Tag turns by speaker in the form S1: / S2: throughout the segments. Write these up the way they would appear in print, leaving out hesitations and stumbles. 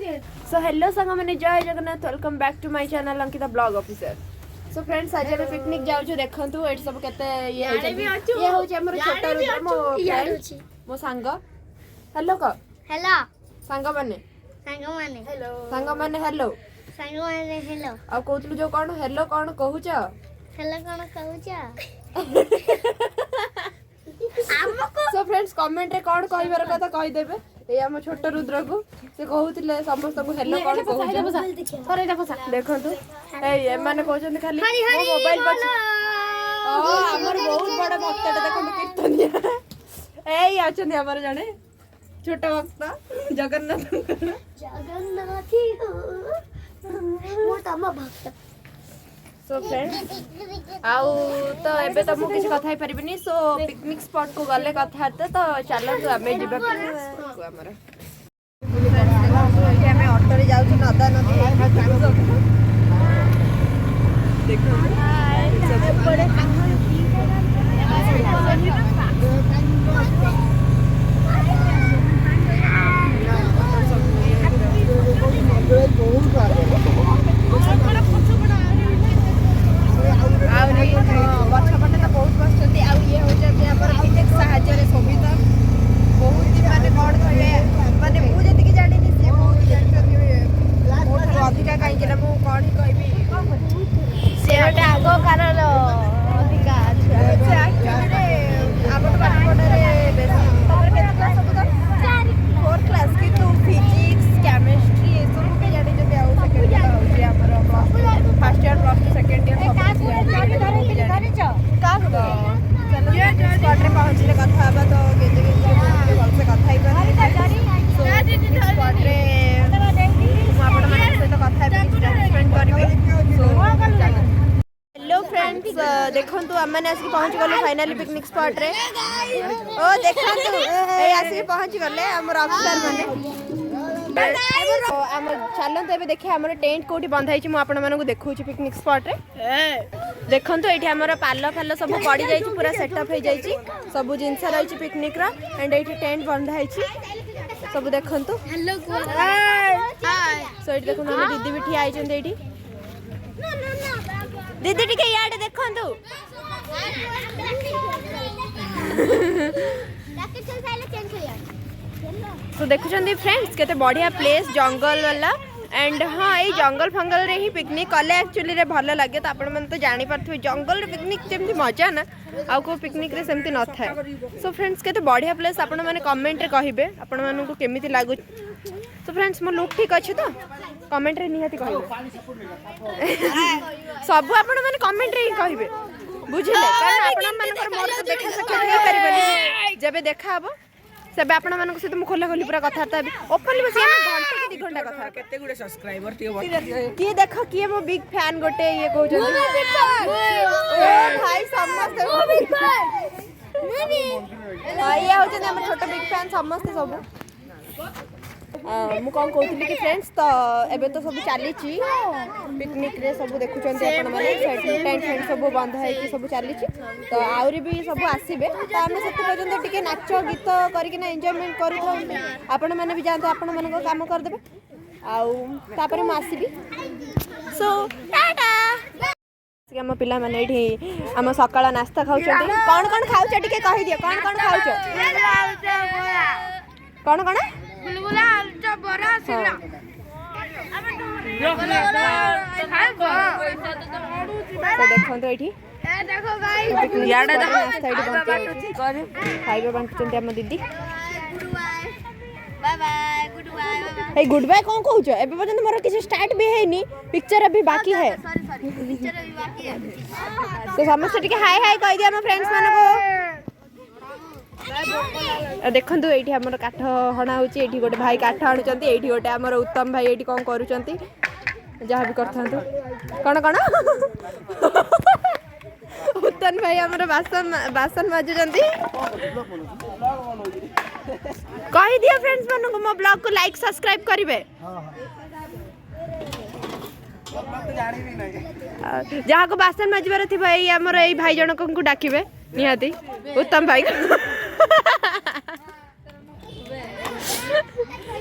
S1: So hello संग मैंने Jai Jagannath welcome back to my channel Ankita blog officer. So friends आज हम पिकनिक जाउछु देखंतु एट सब केते ये होचे हमर छोटा रुद्र मो फ्रेंड मो संग हेलो क
S2: हेलो
S1: संग माने
S2: हेलो
S1: संग माने हेलो
S2: हेलो
S1: आ कहतलु जो कोन हेलो कोन कहूछ
S2: हेलो कोन कहूछ
S1: सो फ्रेंड्स कमेंट रे कोन कहबार कथा कहि देबे ए हम छोट रुद्र को से कहउतिले समस्त को हेलो कोन कहूछ थरे देखंतु ए माने कहउछन खाली मो मोबाइल पर ओ हमर बहुत बड़ा भक्तटे देखंतु कीर्तनिया ए आछन हमर जाने छोट भक्त जगन्नाथ
S2: जगन्नाथी मोर तम भक्त।
S1: सो फ्रेंड्स आउ तो एबे तो मु किछ कथा ही परिबिनी सो पिकनिक स्पॉट को गले कथा हते तो चलो तो आमे जिबा को हमरा ये हमें ऑटो रे जाउ छ नदा नदी देखो सब बड़े पछपटे तो बहुत बस ये हो साहय सुविधा बहुत ही मानने कौन कहे मानने मुझे जानी सी बहुत अधिका कहीं कौन ही कहबी से आग कार अधिका फोर्थ क्लास की तू फिजिक्स केमिस्ट्री ये सब के जानी first year plus two second year spot रे पहुंचले कथा हबा तो केते भलसे कथा ही कर स्पॉट रे आपण माने से तो कथा स्पेंड करबे। हेलो फ्रेंड्स देखंतु हमने आसी पहुंच गले फाइनली पिकनिक स्पॉट रे ओ देखंतु ए आसी पहुंच गले हमर अफसर माने हम चलते ए देखिए हमर टेंट कोठी बंधाई छी मु आपण मानकु देखौची पिकनिक स्पॉट रे देखंतु एठी हमर पाल फाल सब पड़ी जाई छी पूरा सेटअप हो जाई छी सब जिंस रही छी पिकनिक रा एंड एठी टेंट बंधाई छी सब देखंतु
S2: हेलो
S1: हाय सो एठी देखंतु हम दीदी भी ठिया आई छन एठी दीदी टिके याडे देखंतु तो देखुछंदी फ्रेंड्स केते बढ़िया प्लेस जंगल वाला एंड हाँ ये जंगल फंगल रे ही पिकनिक कले एक्चुअली रे भल लगे तो आपण मन तो जानि परथि जंगल रे पिकनिक जेमति मजा ना आ को पिकनिक रे सेमति न थाए। सो फ्रेंड्स केते बढ़िया प्लेस आपण माने कमेंट रे कहिबे आपण मानन को केमिति लागु। सो फ्रेंड्स मो लुक ठीक अछि तो कमेंट रे निहाती कहिबे सब आपण माने कमेंट रे ही कहिबे बुझिले कारण आपण मन पर मोर तो देखा सकते परिबे जबे देखा हबो सब आपण मानक से तो खोला खोली पूरा कथा ओपनली बस हम घंटे के 2 घंटा कथा केते गुडे सब्सक्राइबर की देखो की मो बिग फैन गोटे ये कहउ भाई समस्त बिग फैन ये हो जे हम छोटा बिग फैन समस्त सब मु कौन कहती कि फ्रेंड्स तो एबे तो सब चली पिकनिक रे सब देखुं आपण मैंने टेंट फेंट सब बंध है सब चली तो आहरी भी सब आसबे तो आम से पर्यटन टी नाच गीत करके एंजॉयमेंट कर आपण मैंने भी जाते आपण मान काम करदे आपर मुझी सो टाटा आम पिला माने एठी आम सकाळ नास्ता खाऊ कौन कौन खाऊ टे कहि दियो कौन कौन खाऊ कौन कौन
S2: बुलबुला आलूचा बरा सिला
S1: तो देखो तो एठी
S2: ए देखो गाइस
S1: याडा खाइबे बांटुचंती हम दीदी
S2: बाय बाय गुड बाय
S1: ए गुड बाय कौन कहउछ एबे पर्यंत मोर किछ स्टार्ट भी हैनी पिक्चर अभी बाकी है
S2: सॉरी पिक्चर अभी बाकी है
S1: तो समस्त टिके हाय हाय कहि दिया हम फ्रेंड्स माने को देखंतु एठी हमर काठ हणा होची एठी गोटे भाई काठ आणुचंती एठी गोटे हमर उत्तम भाई एठी कोन करूचंती जहा भी करथांतु कोन कोन उत्तम भाई हमर बासन माजुचंती कहि दिया फ्रेंड्स मानको मो ब्लॉग को लाइक सब्सक्राइब करिवे जहा को बासन माजबार थिबा एई हमर एई भाई जनक को डाकिबे निहाती उत्तम भाई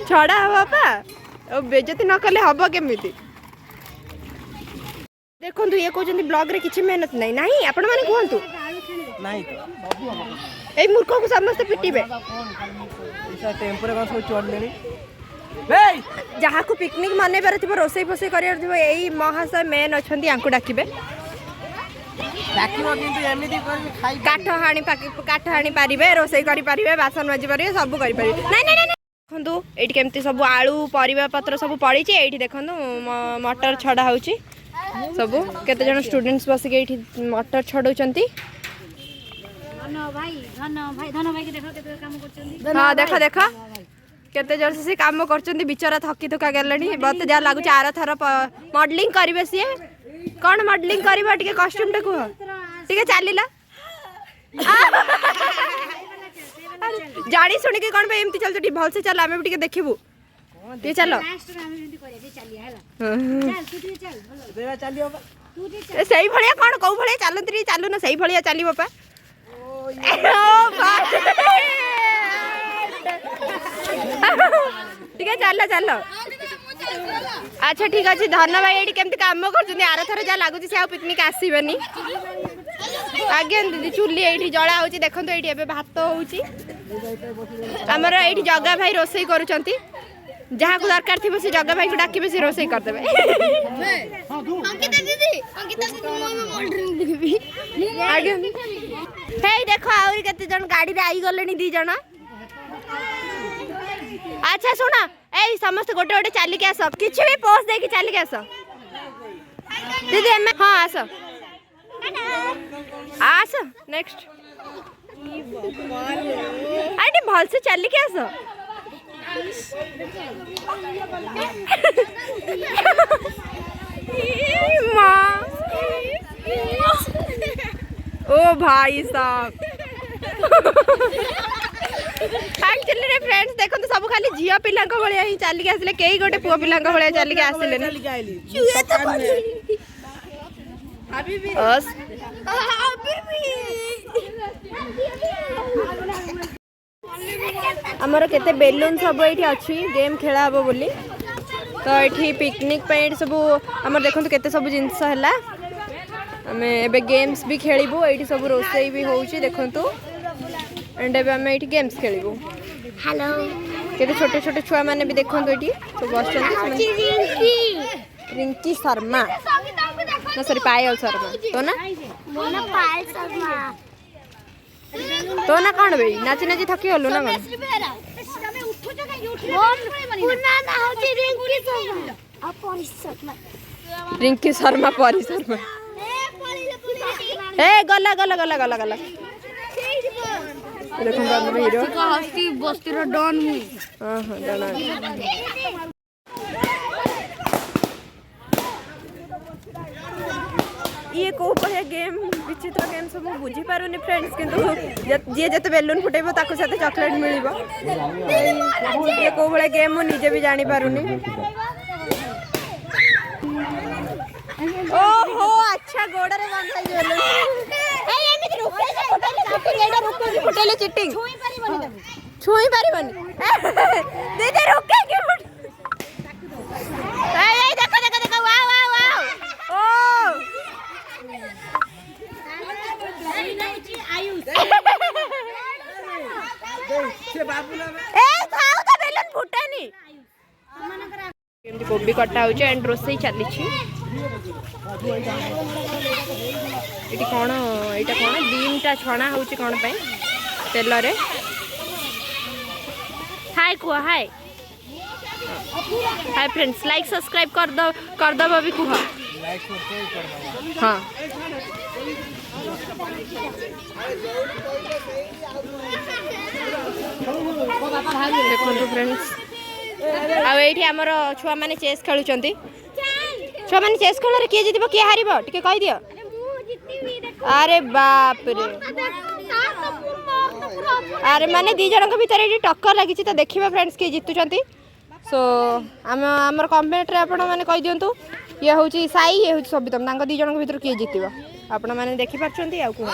S1: छड़ा बापा ଆଉ ବେଜତି ନ କଲେ ହବ କେମିତି? ଦେଖନ୍ତୁ ଇଏ କହୁଛନ୍ତି ବ୍ଲଗ ରେ କିଛି मेहनत ନାହିଁ ନାହିଁ ଆପଣ ମାନେ କୁହନ୍ତୁ
S3: नहीं तो
S1: ଏଇ ମୂର୍ଖକୁ ସମସ୍ତେ ପିଟିବେ
S3: ऐसा टेम्पो रे कौन सब चढ़ लेनी
S1: ଯାହାକୁ ପିକନିକ ମନେଇବାର ଥିବ ରୋଷେଇ ଫୋଷେଇ କରିବାର ଥିବ ଏଇ ମହାଶୟ ମେନ୍ ଅଛନ୍ତି ୟାଙ୍କୁ ଡାକିବେ
S3: डाकिबो किंतु एमिति कर खाई
S1: କାଠ ହାଣି ପାରିବେ ରୋଷେଇ କରିପାରିବେ ବାସନ ମାଜି ପାରିବେ ସବୁ କରିପାରିବେ ନାଇଁ ନାଇଁ ନାଇଁ ଦେଖନ୍ତୁ ଏଇଠି କେମିତି ସବୁ ଆଳୁ ପରିବା ପତ୍ର ସବୁ ପଡ଼ିଛି ଏଇଠି ଦେଖନ୍ତୁ ମଟର ଛଡ଼ା ହେଉଛି ସବୁ କେତେ ଜଣ ଷ୍ଟୁଡେଣ୍ଟସ୍ ବସିକି ଏଇଠି ମଟର ଛଡ଼ଉଛନ୍ତି ହଁ ଦେଖ ଦେଖ କେତେ ଜୋର ସେ କାମ କରୁଛନ୍ତି ବିଚରା ଥକି ଥକା ଗଲେଣି ମତେ ଯାହା ଲାଗୁଛି ଆର ଥର ମଡେଲିଂ କରିବେ ସିଏ କଣ ମଡେଲିଂ କରିବ ଟିକେ କଷ୍ଟ୍ୟୁମ ଟା କୁହ ଟିକେ ଚାଲିଲା ଜାଣି ଶୁଣିକି କଣ ପାଇଁ ଏମିତି ଚାଲୁଛ ଟିକେ ଭଲସେ ଚାଲ ଆମେ ବି ଟିକେ ଦେଖିବୁ ଟିକେ ଚାଲ ସେଇ ଭଳିଆ କଣ କୋଉ ଭଳିଆ ଚାଲନ୍ତି ଟିକେ ଚାଲୁନ ସେଇ ଭଳିଆ ଚାଲିବ ପା ଟିକେ ଚାଲ ଚାଲ আচ্ছা ঠিক আছে ধন ভাই এটি কেমতি কাম করছেন আর থর যা লাগুଛି সে পিকনিক আসিবেনি আজ্ঞা দিদি চুলি এইটি জলা হচ্ছে দেখুন এইটি এবে ভাত হচ্ছে আমার এইটি জগা ভাই রোষেই করুচন্তি যাহাকু দরকার থিব সে জগা ভাই কু ডাকিবে সে রোষেই করদেবে
S2: अंकिता दीदी मॉडलिंग देखबी
S1: আজ্ঞা হেই দেখো আউরি কেতে জন গাড়ি রে আই গলেনি ଦି ଜଣ আচ্ছা শোনা এই সমস্ত গোটে গোটে চালিকি আস কিছু বি পোজ দেখি চালিকি আস দিদি এমে হ্যাঁ আস আস নেক্সট আইটি ভালসে চালিকি আস মা ओ भाई साहब एक्चुअली रे फ्रेंड्स देखो तो सब खाली झिया पिला भाया ही चलिक आसिले कई गोटे पुआ पिला भाया चलिक आसिले आमर केते बेलून सब ये अच्छी गेम खेला हम बोली तो ये पिकनिक सब आमर देखो केते सब जिनस है आम ए गेम्स भी खेलबू ये सब रोसई भी होची देखंतु एंड एबे आम ये गेम्स खेलबू
S2: हेलो
S1: केते छोटे छोटे छुआ माने भी देखंतु ये तो बस रिंकी शर्मा ना सॉरी पायल शर्मा तो ना
S2: मोना पायल शर्मा
S1: तो ना कौन भाई नाची नाची थकी हलु ना कौन
S2: पुना ना होची रिंकी शर्मा आ परी शर्मा
S1: रिंकी शर्मा परी शर्मा ए गला गला गला गला गला देखो हम हीरो
S2: हस्ती बस्ती रो डॉन मुई
S1: हां हां जाना ये को बढ़िया गेम विचित्र गेम सब बुझी पारुनी फ्रेंड्स किंतु जे जते बेलून फुटेबो ताको साथे चॉकलेट मिलिबो ये को बढ़िया गेम मु निजे भी जानि पारुनी ओहो अच्छा गोड़ा रे बांधा जोले ए एमिति रुके जे फुटेले एडा रुके जे फुटेले चिटिंग छुई पारिबनी दीदी रुके के फुट ए देखो देखो देखो वाओ वाओ वाओ ओ
S3: से बाबूला
S1: ए खाओ तो बेलून फुटेनी केमति कोबी कटा होचे एंड रोसई चली छी एटी कोन एटा कोन बीमटा छणा होची कोन पई तेल रे हाय को हाय हाय फ्रेंड्स लाइक सब्सक्राइब कर दो भी कुह
S3: लाइक सब्सक्राइब कर दो
S1: हां देखो फ्रेंड्स आ एठी हमर छुआ माने चेस खेलुचंती छुआ माने चेस खेल रे के जितबो के हारिबो टिके कहि दियो अरे बाप रे अरे माने दी जणक भीतर एठी टक्कर लागी त देखिबा फ्रेंड्स के जितुचंती सो हमर कमेंट रे आपण माने कहि दियंतु ये होची साई ये होची सबितम तांग दी जणक भीतर के जितिबो आपण माने देखि पाछंती आ को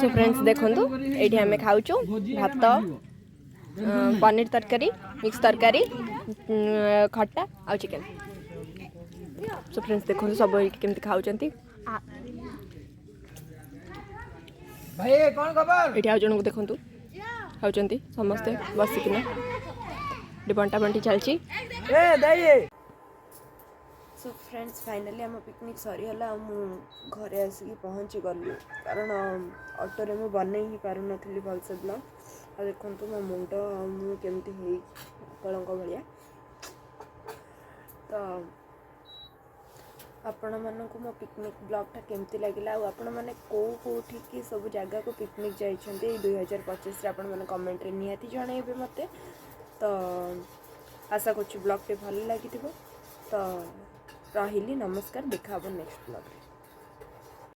S1: सो फ्रेंड्स देखंतु एठी हमें खाउचु भात पनीर तरकारी मिक्स तरकारी खट्टा आउ चिकेन सो फ्रेंड्स देखो सब केमती खाऊंती
S3: भाई कौन खबर
S1: ये आउ जन को देखु खाऊंती समस्ते बसिकिना बंटा बंटी चलची
S3: ए दे
S1: सो फ्रेंड्स फाइनली आम पिकनिक सरीगला मु घरे आसिक पहुँची गली कारण ऑटो मु बन ही पार नी भलसे ब्लॉग आ देखो मो मुंड मुझे कलंक भाया तो आपण मानक मो पिकनिक ब्लॉगटा केमती लगे आपण मैंने कौटी सब जगह को पिकनिक जाइए 2025 आपण मैंने कमेंट निहाती जनइबे मते तो आशा कर ब्लॉग टे भल लगी तो रही नमस्कार देखा नेक्स्ट ब्लॉग।